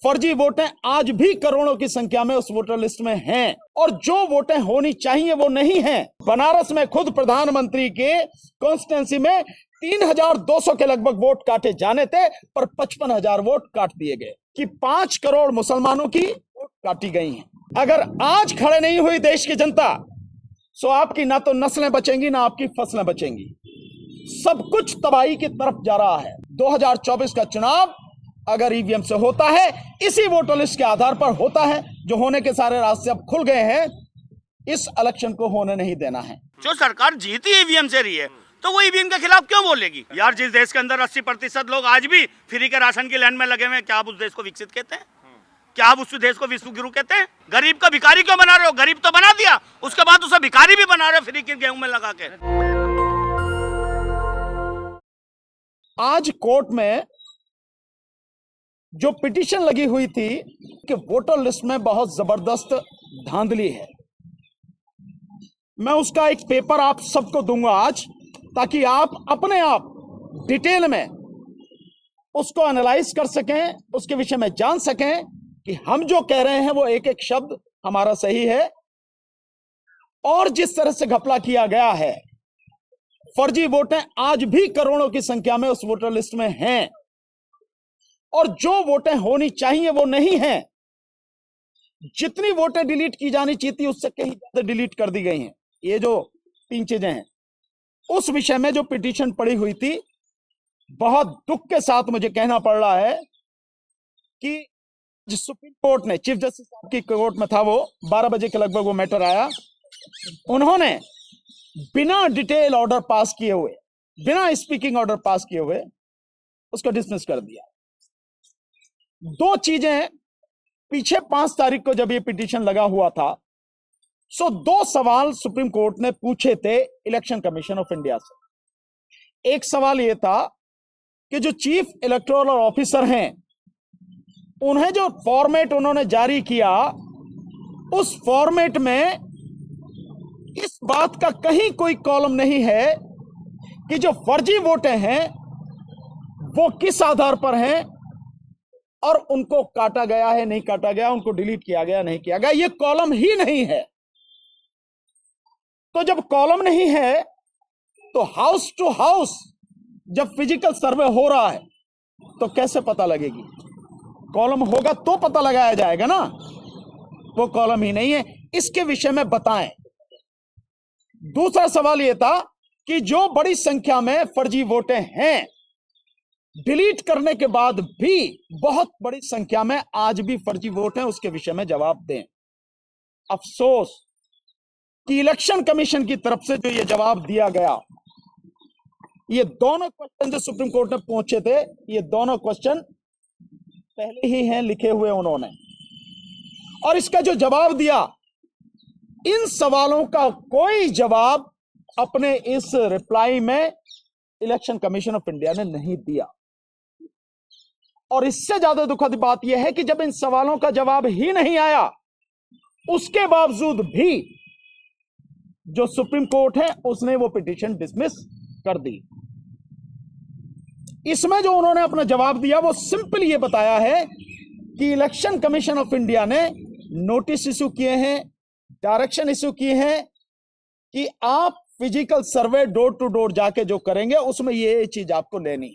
फर्जी वोटें आज भी करोड़ों की संख्या में उस वोटर लिस्ट में हैं और जो वोटें होनी चाहिए वो नहीं हैं। बनारस में खुद प्रधानमंत्री के कॉन्स्टिट्यूंसी में 3,200 के लगभग वोट काटे जाने थे, पर 55,000 वोट काट दिए गए कि 5 करोड़ मुसलमानों की वोट काटी गई हैं। अगर आज खड़े नहीं हुई देश की जनता, तो आपकी ना तो नस्लें बचेंगी ना आपकी फसलें बचेंगी। सब कुछ तबाही की तरफ जा रहा है। 2024 का चुनाव अगर ईवीएम से होता है, इसी वोटर लिस्ट के आधार पर होता है, जो होने के सारे रास्ते अब खुल गए हैं। इस इलेक्शन को होने नहीं देना है। जो सरकार जीती ईवीएम से रही है, तो वो ईवीएम के खिलाफ क्यों बोलेगी? यार, जिस देश के अंदर 80% लोग आज भी फ्री के राशन की लाइन में लगे हुए हैं, क्या आप उस देश को विकसित कहते हैं? क्या आप उस देश को विश्व गुरु कहते हैं? गरीब का भिखारी क्यों बना रहे हो? गरीब तो बना दिया, उसके बाद उसे भिखारी भी बना रहे हो फ्री के गेहूं में लगा के। आज कोर्ट में जो पिटीशन लगी हुई थी कि वोटर लिस्ट में बहुत जबरदस्त धांधली है, मैं उसका एक पेपर आप सबको दूंगा आज, ताकि आप अपने आप डिटेल में उसको एनालाइज कर सकें, उसके विषय में जान सकें कि हम जो कह रहे हैं वो एक एक शब्द हमारा सही है। और जिस तरह से घपला किया गया है, फर्जी वोटें आज भी करोड़ों की संख्या में उस वोटर लिस्ट में हैं और जो वोटें होनी चाहिए वो नहीं हैं। जितनी वोटें डिलीट की जानी चाहिए थी उससे कहीं ज्यादा डिलीट कर दी गई हैं। ये जो 3 चीजें हैं, उस विषय में जो पिटीशन पड़ी हुई थी, बहुत दुख के साथ मुझे कहना पड़ रहा है कि जिस सुप्रीम कोर्ट ने, चीफ जस्टिस साहब की कोर्ट में था, वो 12 बजे के लगभग वो मैटर आया, उन्होंने बिना डिटेल ऑर्डर पास किए हुए, बिना स्पीकिंग ऑर्डर पास किए हुए उसको डिसमिस कर दिया। 2 चीजें, पीछे 5 तारीख को जब ये पिटीशन लगा हुआ था, 2 सवाल सुप्रीम कोर्ट ने पूछे थे इलेक्शन कमीशन ऑफ इंडिया से। एक सवाल यह था कि जो चीफ इलेक्टोरल ऑफिसर हैं, उन्हें जो फॉर्मेट उन्होंने जारी किया, उस फॉर्मेट में इस बात का कहीं कोई कॉलम नहीं है कि जो फर्जी वोटें हैं वो किस आधार पर हैं और उनको काटा गया है नहीं काटा गया, उनको डिलीट किया गया नहीं किया गया, ये कॉलम ही नहीं है। तो जब कॉलम नहीं है तो हाउस टू हाउस जब फिजिकल सर्वे हो रहा है तो कैसे पता लगेगी? कॉलम होगा तो पता लगाया जाएगा ना। वो कॉलम ही नहीं है, इसके विषय में बताएं। दूसरा सवाल यह था कि जो बड़ी संख्या में फर्जी वोटें हैं, डिलीट करने के बाद भी बहुत बड़ी संख्या में आज भी फर्जी वोट हैं, उसके विषय में जवाब दें। अफसोस कि इलेक्शन कमीशन की तरफ से जो ये जवाब दिया गया, ये दोनों क्वेश्चन जो सुप्रीम कोर्ट में पहुंचे थे, ये दोनों क्वेश्चन पहले ही हैं लिखे हुए उन्होंने, और इसका जो जवाब दिया, इन सवालों का कोई जवाब अपने इस रिप्लाई में इलेक्शन कमीशन ऑफ इंडिया ने नहीं दिया। और इससे ज्यादा दुखद बात यह है कि जब इन सवालों का जवाब ही नहीं आया, उसके बावजूद भी जो सुप्रीम कोर्ट है उसने वो पिटीशन डिसमिस कर दी। इसमें जो उन्होंने अपना जवाब दिया वो सिंपल ये बताया है कि इलेक्शन कमीशन ऑफ इंडिया ने नोटिस इशू किए हैं, डायरेक्शन इशू किए हैं कि आप physical survey door to door जाके जो करेंगे उसमें ये चीज आपको लेनी।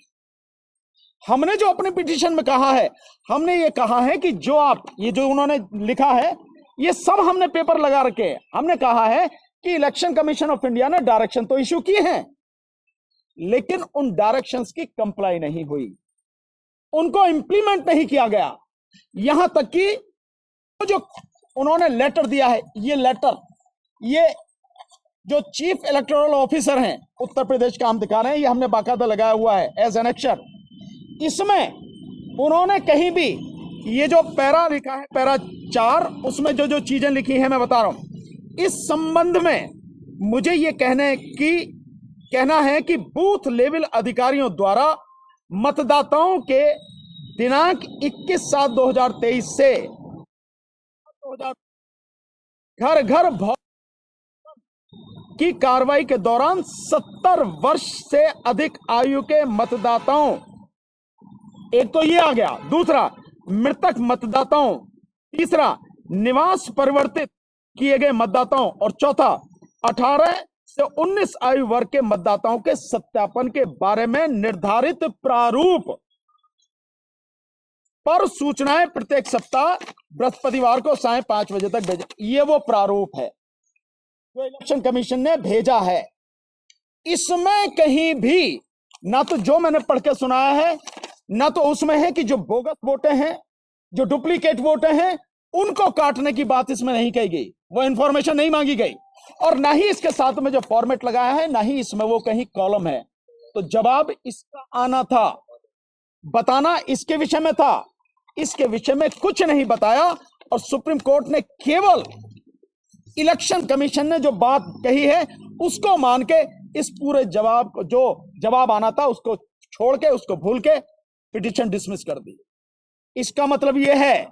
हमने जो अपने पिटीशन में कहा है, हमने ये कहा है कि जो आप, ये जो उन्होंने लिखा है, ये सब हमने पेपर लगा रखे हैं। हमने कहा है कि इलेक्शन कमीशन ऑफ इंडिया ने डायरेक्शन तो इशू किए हैं, लेकिन उन डायरेक्शंस की कंप्लाई नहीं हुई, उनको इंप्लीमेंट नहीं किया गया। यहां तक कि जो उन्होंने लेटर दिया है, ये लेटर, ये जो चीफ इलेक्टोरल ऑफिसर हैं उत्तर प्रदेश का हम दिखा रहे हैं, ये हमने बाकायदा लगाया हुआ है एज एनेक्चर। इसमें उन्होंने कहीं भी ये जो पैरा लिखा है, पैरा 4, उसमें जो जो चीजें लिखी हैं मैं बता रहा हूं। इस संबंध में मुझे ये कहना है कि बूथ लेवल अधिकारियों द्वारा मतदाताओं के दिनांक 21/7/2023 से घर घर की कार्रवाई के दौरान 70 वर्ष से अधिक आयु के मतदाताओं, एक तो ये आ गया। दूसरा, मृतक मतदाताओं, तीसरा निवास परिवर्तित किए गए मतदाताओं और चौथा 18 से 19 आयु वर्ग के मतदाताओं के सत्यापन के बारे में निर्धारित प्रारूप पर सूचनाएं प्रत्येक सप्ताह बृहस्पतिवार को सायं 5 बजे तक भेजें। ये वो प्रारूप है जो इलेक्शन कमीशन ने भेजा है। इसमें कहीं भी ना तो जो मैंने पढ़ के सुनाया है, ना तो उसमें है कि जो बोगस वोटे हैं, जो डुप्लीकेट वोटे हैं, उनको काटने की बात इसमें नहीं कही गई, वो इंफॉर्मेशन नहीं मांगी गई, और ना ही इसके साथ में जो फॉर्मेट लगाया है, ना ही इसमें वो कहीं कॉलम है। तो जवाब इसका आना था, बताना इसके विषय में था, इसके विषय में कुछ नहीं बताया। और सुप्रीम कोर्ट ने केवल इलेक्शन कमीशन ने जो बात कही है उसको मान के इस पूरे जवाब को, जो जवाब आना था उसको छोड़ के, उसको भूल के पिटीशन डिसमिस कर दी। इसका मतलब यह है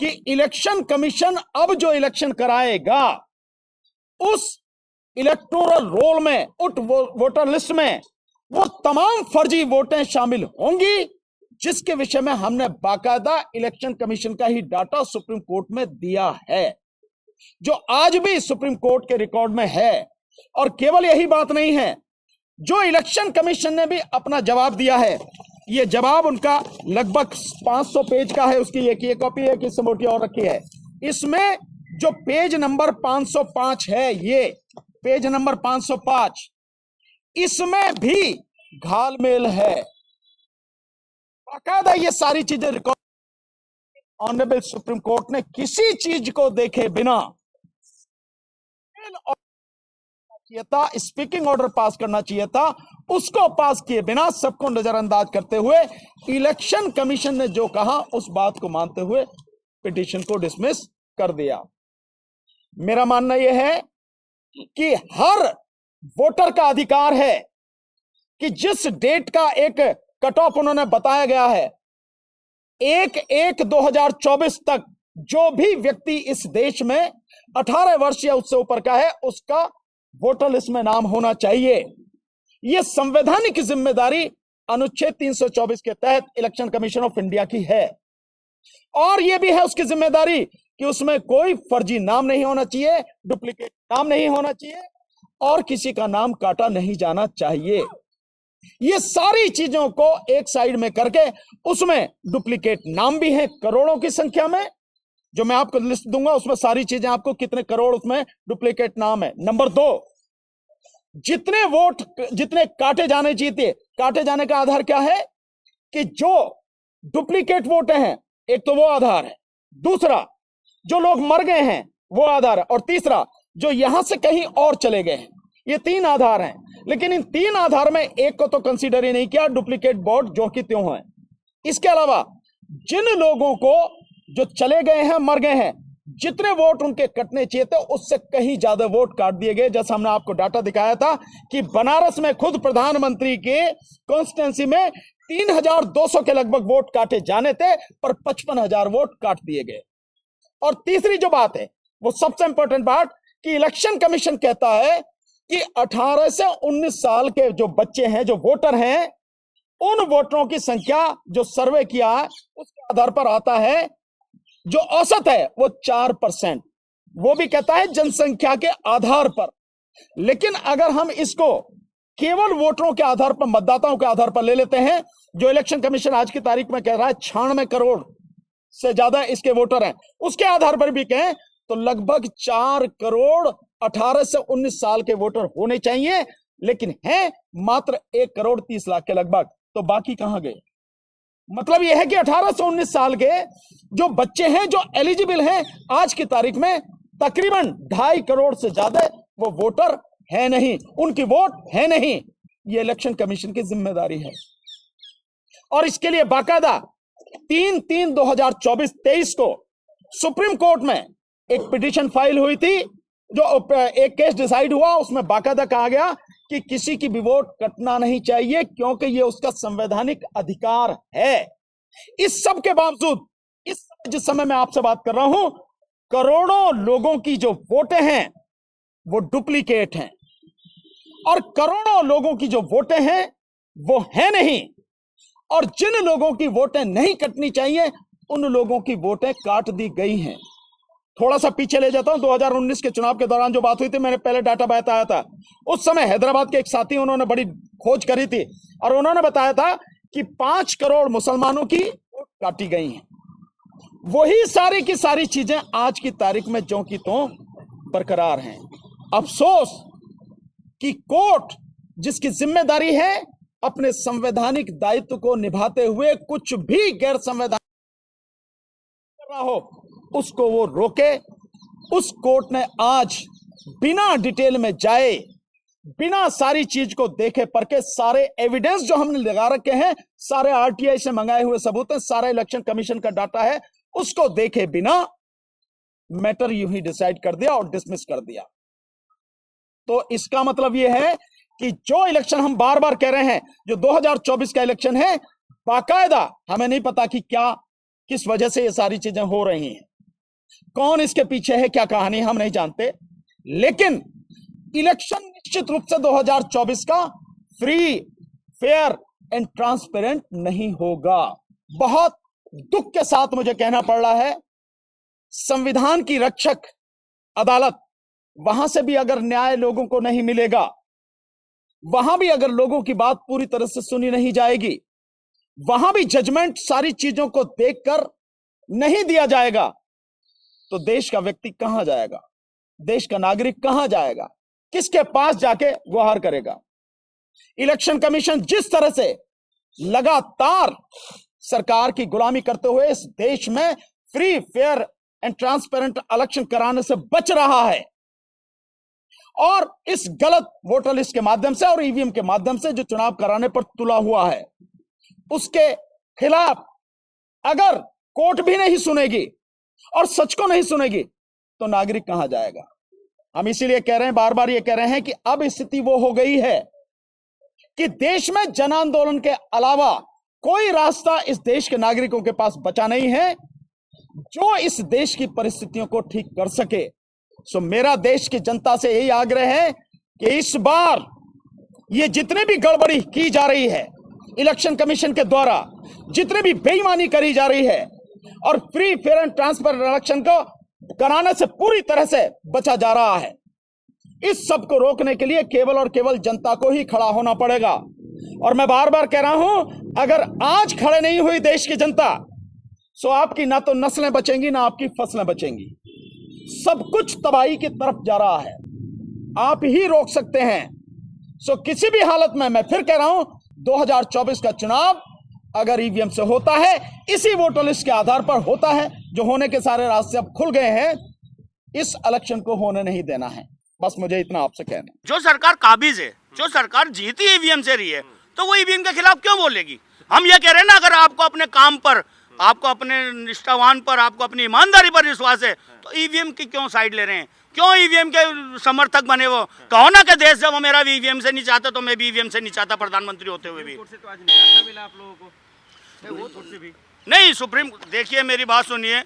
कि इलेक्शन कमीशन अब जो इलेक्शन कराएगा उस इलेक्टोरल रोल में, उस वोटर लिस्ट में वो तमाम फर्जी वोटें शामिल होंगी जिसके विषय में हमने बाकायदा इलेक्शन कमीशन का ही डाटा सुप्रीम कोर्ट में दिया है, जो आज भी सुप्रीम कोर्ट के रिकॉर्ड में है। और केवल यही बात नहीं है, जो इलेक्शन कमीशन ने भी अपना जवाब दिया है, ये जवाब उनका लगभग 500 पेज का है, उसकी एक ये कॉपी है कि इससे मोटी और रखी है। इसमें जो पेज नंबर 505 है, ये पेज नंबर 505, इसमें भी घालमेल है, बाकायदा ये सारी चीजें रिकॉर्ड। ऑनरेबल सुप्रीम कोर्ट ने किसी चीज को देखे बिना था, स्पीकिंग ऑर्डर पास करना चाहिए था, उसको पास किए बिना सबको नजरअंदाज करते हुए इलेक्शन कमीशन ने जो कहा उस बात को मानते हुए पिटीशन को डिसमिस कर दिया। मेरा मानना यह है कि हर वोटर का अधिकार है कि जिस डेट का एक कट ऑफ उन्होंने बताया गया है, 1/1/2024 तक जो भी व्यक्ति इस देश में 18 वर्ष या उससे ऊपर का है उसका वोटर लिस्ट में नाम होना चाहिए। यह संवैधानिक जिम्मेदारी अनुच्छेद 324 के तहत इलेक्शन कमीशन ऑफ इंडिया की है। और यह भी है उसकी जिम्मेदारी कि उसमें कोई फर्जी नाम नहीं होना चाहिए, डुप्लीकेट नाम नहीं होना चाहिए और किसी का नाम काटा नहीं जाना चाहिए। ये सारी चीजों को एक साइड में करके उसमें डुप्लीकेट नाम भी हैं करोड़ों की संख्या में, जो मैं आपको लिस्ट दूंगा उसमें सारी चीजें आपको कितने करोड़ उसमें डुप्लीकेट नाम है। नंबर 2, जितने वोट जितने काटे जाने चाहिए थे, काटे जाने का आधार क्या है कि जो डुप्लीकेट वोट हैं, एक तो वो आधार है, दूसरा जो लोग मर गए हैं वो आधार है, और तीसरा जो यहां से कहीं और चले गए हैं। ये 3 आधार हैं, लेकिन इन 3 आधार में एक को तो कंसीडर ही नहीं किया, डुप्लीकेट वोट जो कि त्यों है। इसके अलावा जिन लोगों को जो चले गए हैं, मर गए हैं, जितने वोट उनके कटने चाहिए थे उससे कहीं ज्यादा वोट काट दिए गए। जैसा हमने आपको डाटा दिखाया था कि बनारस में खुद प्रधानमंत्री के कॉन्स्टिट्यूंसी में 3200 के लगभग वोट काटे जाने थे, पर 55,000 वोट काट दिए गए। और तीसरी जो बात है वो सबसे इंपॉर्टेंट बात कि इलेक्शन कमीशन कहता है कि 18 से 19 साल के जो बच्चे हैं, जो वोटर हैं, उन वोटरों की संख्या जो सर्वे किया है उसके आधार पर आता है, जो औसत है वो 4%। वो भी कहता है जनसंख्या के आधार पर। लेकिन अगर हम इसको केवल वोटरों के आधार पर, मतदाताओं के आधार पर ले लेते हैं, जो इलेक्शन कमीशन आज की तारीख में कह रहा है 96 करोड़ से ज्यादा इसके वोटर हैं, उसके आधार पर भी कहें तो लगभग 4 करोड़ 18 से 19 साल के वोटर होने चाहिए, लेकिन हैं मात्र 1 करोड़ 30 लाख के लगभग। तो बाकी कहां गए? मतलब यह है कि 18 से 19 साल के जो बच्चे हैं, जो एलिजिबल हैं, आज की तारीख में तकरीबन 2.5 करोड़ से ज्यादा वो वोटर है नहीं, उनकी वोट है नहीं। ये इलेक्शन कमीशन की जिम्मेदारी है। और इसके लिए बाकायदा 3/3/2024-23 को सुप्रीम कोर्ट में एक पिटीशन फाइल हुई थी, जो एक केस डिसाइड हुआ, उसमें बाकायदा कहा गया कि किसी की भी वोट कटना नहीं चाहिए क्योंकि यह उसका संवैधानिक अधिकार है। इस सब के बावजूद जिस समय मैं आपसे बात कर रहा हूं, करोड़ों लोगों की जो वोटें हैं वो डुप्लीकेट हैं, और करोड़ों लोगों की जो वोटें हैं वो है नहीं। और जिन लोगों की वोटें नहीं कटनी चाहिए उन लोगों की वोटें काट दी गई हैं। थोड़ा सा पीछे ले जाता हूं, 2019 के चुनाव के दौरान जो बात हुई थी, मैंने पहले डाटा बताया था। उस समय हैदराबाद के एक साथी, उन्होंने बड़ी खोज करी थी और उन्होंने बताया था कि 5 करोड़ मुसलमानों की वोट काटी गई हैं। वही सारी की सारी चीजें आज की तारीख में ज्यों की त्यों बरकरार हैं। अफसोस कि कोर्ट, जिसकी जिम्मेदारी है अपने संवैधानिक दायित्व को निभाते हुए कुछ भी गैर संवैधानिक कर रहा हो, उसको वो रोके। उस कोर्ट ने आज बिना डिटेल में जाए, बिना सारी चीज को देखे परखे, सारे एविडेंस जो हमने लगा रखे हैं, सारे आरटीआई से मंगाए हुए सबूत हैं, सारा इलेक्शन कमीशन का डाटा है, उसको देखे बिना मैटर यूं ही डिसाइड कर दिया और डिसमिस कर दिया। तो इसका मतलब यह है कि जो इलेक्शन हम बार बार कह रहे हैं, जो 2024 का इलेक्शन है, बाकायदा हमें नहीं पता कि क्या, किस वजह से ये सारी चीजें हो रही हैं, कौन इसके पीछे है, क्या कहानी हम नहीं जानते, लेकिन इलेक्शन निश्चित रूप से 2024 का फ्री, फेयर एंड ट्रांसपेरेंट नहीं होगा। बहुत दुख के साथ मुझे कहना पड़ रहा है, संविधान की रक्षक अदालत, वहां से भी अगर न्याय लोगों को नहीं मिलेगा, वहां भी अगर लोगों की बात पूरी तरह से सुनी नहीं जाएगी, वहां भी जजमेंट सारी चीजों को देखकर नहीं दिया जाएगा, तो देश का व्यक्ति कहां जाएगा, देश का नागरिक कहां जाएगा, किसके पास जाके गुहार करेगा। इलेक्शन कमीशन जिस तरह से लगातार सरकार की गुलामी करते हुए इस देश में free, fair and transparent election कराने से बच रहा है, और इस गलत वोटर लिस्ट के माध्यम से और ईवीएम के माध्यम से जो चुनाव कराने पर तुला हुआ है, उसके खिलाफ अगर कोर्ट भी नहीं सुनेगी और सच को नहीं सुनेगी, तो नागरिक कहां जाएगा। हम इसीलिए कह रहे हैं, बार बार ये कह रहे हैं कि अब स्थिति वो हो गई है कि देश में जन आंदोलन के अलावा कोई रास्ता इस देश के नागरिकों के पास बचा नहीं है जो इस देश की परिस्थितियों को ठीक कर सके। सो मेरा देश की जनता से यही आग्रह है कि इस बार ये जितने भी गड़बड़ी की जा रही है इलेक्शन कमीशन के द्वारा, जितने भी बेईमानी करी जा रही है और free, fair and transparent election को कराने से पूरी तरह से बचा जा रहा है, इस सब को रोकने के लिए केवल और केवल जनता को ही खड़ा होना पड़ेगा। और मैं बार बार कह रहा हूं, अगर आज खड़े नहीं हुई देश की जनता, सो आपकी ना तो नस्लें बचेंगी, ना आपकी फसलें बचेंगी, सब कुछ तबाही की तरफ जा रहा है। आप ही रोक सकते हैं। सो किसी भी हालत में, मैं फिर कह रहा हूं, 2024 का चुनाव अगर ईवीएम से होता है, इसी वोटर लिस्ट के आधार पर होता है, जो होने के सारे रास्ते अब खुल गए हैं, इस इलेक्शन को होने नहीं देना है। बस मुझे इतना आपसे कहना है। जो सरकार काबिज है, जो सरकार जीती ईवीएम से रही है, तो वो ईवीएम के खिलाफ क्यों बोलेगी। हम ये कह रहे हैं ना, अगर आपको अपने काम पर, आपको अपने निष्ठावान पर, आपको अपनी ईमानदारी पर विश्वास है, तो ईवीएम की क्यों साइड ले रहे हैं, क्यों ईवीएम के समर्थक बने। वो कहो ना कि देश जब मेरा ईवीएम से नहीं चाहता, तो मैं भी ईवीएम से नहीं चाहता, प्रधानमंत्री होते हुए भी। तो आज निराशा मिला आप लोगों को, वो थोड़ी सी भी नहीं, सुप्रीम, देखिए मेरी बात सुनिए,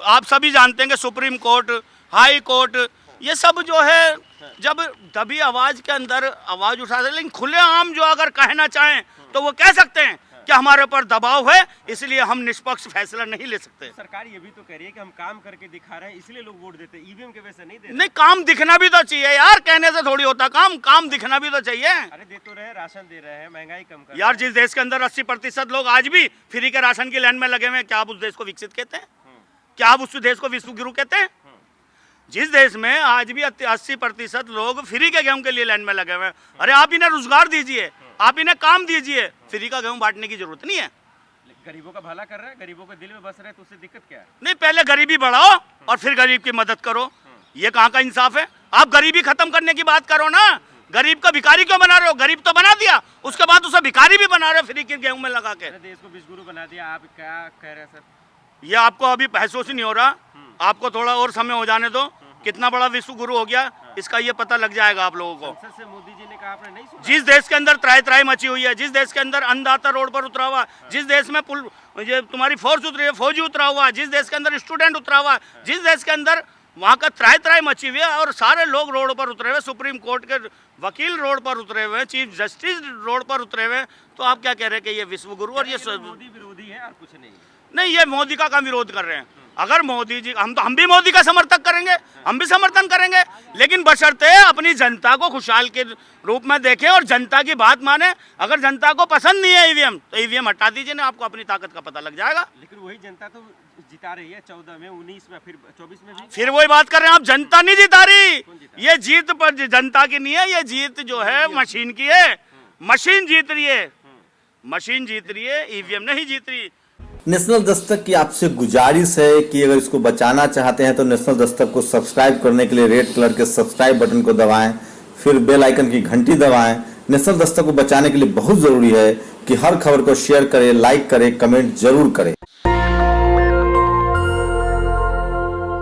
आप सभी जानते हैं कि सुप्रीम कोर्ट, हाई कोर्ट, ये सब जो है, जब दबी आवाज के अंदर आवाज उठा दे, लेकिन खुलेआम जो अगर कहना चाहें तो वो कह सकते हैं कि हमारे ऊपर दबाव है, इसलिए हम निष्पक्ष फैसला नहीं ले सकते। सरकार ये भी तो कह रही है कि हम काम करके दिखा रहे हैं, इसलिए लोग वोट देते हैं, ईवीएम के वजह से नहीं देते। नहीं, काम दिखना भी तो चाहिए यार, कहने से थोड़ी होता काम, काम दिखना भी तो चाहिए। अरे दे तो रहे, राशन दे रहे हैं, महंगाई कम कर यार, जिस देश के अंदर 80% लोग आज भी फ्री के राशन की लाइन में लगे हुए हैं, क्या आप उस देश को विकसित कहते हैं? क्या आप उस देश को विश्व गुरु कहते हैं? जिस देश में आज भी 80% लोग फ्री के गेहूं के लिए लाइन में लगे हुए हैं, अरे आप इन्हें रोजगार दीजिए, आप इन्हें काम दीजिए, फ्री का गेहूं बांटने की जरूरत नहीं है। गरीबों का भला कर रहा है, गरीबों के दिल में बस रहे, तो उससे दिक्कत क्या है? नहीं, पहले गरीबी बढ़ाओ और फिर गरीब की मदद करो, ये कहाँ का इंसाफ है? आप गरीबी खत्म करने की बात करो ना, गरीब को भिखारी क्यों बना रहे हो? गरीब तो बना दिया, उसके बाद उसे भिखारी भी बना रहे हो फ्री के गेहूं में लगा के। देश को विश्वगुरु बना दिया, आप क्या कह रहे हैं सर? ये आपको अभी महसूस नहीं हो रहा, आपको थोड़ा और समय हो जाने दो, कितना बड़ा विश्व गुरु हो गया इसका ये पता लग जाएगा आप लोगों को। संसद से मोदी जी ने कहा, आपने नहीं सुना? जिस देश के अंदर त्राही त्राही मची हुई है, जिस देश के अंदर अन्नदाता रोड पर उतरा हुआ, जिस देश में पुल, ये तुम्हारी फोर्स उतरी है, फौजी उतरा हुआ, जिस देश के अंदर स्टूडेंट उतरा हुआ, जिस देश के अंदर वहाँ का त्राही त्राही मची हुई है और सारे लोग रोड पर उतरे हुए, सुप्रीम कोर्ट के वकील रोड पर उतरे हुए, चीफ जस्टिस रोड पर उतरे हुए, तो आप क्या कह रहे हैं कि ये विश्व गुरु और ये मोदी विरोधी है और कुछ नहीं? नहीं, ये मोदी का विरोध कर रहे हैं। अगर मोदी जी, हम भी मोदी का समर्थक करेंगे, हम भी समर्थन करेंगे, लेकिन बशर्ते अपनी जनता को खुशहाल के रूप में देखें और जनता की बात माने। अगर जनता को पसंद नहीं है ईवीएम, तो ईवीएम हटा दीजिए ना, आपको अपनी ताकत का पता लग जाएगा। लेकिन वही जनता तो जिता रही है 14 में, 19 में, फिर 24 में भी। फिर वही बात कर रहे हैं आप, जनता नहीं जिता रही। ये जीत पर जनता की नहीं है, ये जीत जो है मशीन की है। मशीन जीत रही है, मशीन जीत रही है, ईवीएम नहीं जीत रही। नेशनल दस्तक की आपसे गुजारिश है कि अगर इसको बचाना चाहते हैं तो नेशनल दस्तक को सब्सक्राइब करने के लिए रेड कलर के सब्सक्राइब बटन को दबाएं, फिर बेल आइकन की घंटी दबाएं। नेशनल दस्तक को बचाने के लिए बहुत जरूरी है कि हर खबर को शेयर करें, लाइक करें, कमेंट जरूर करें।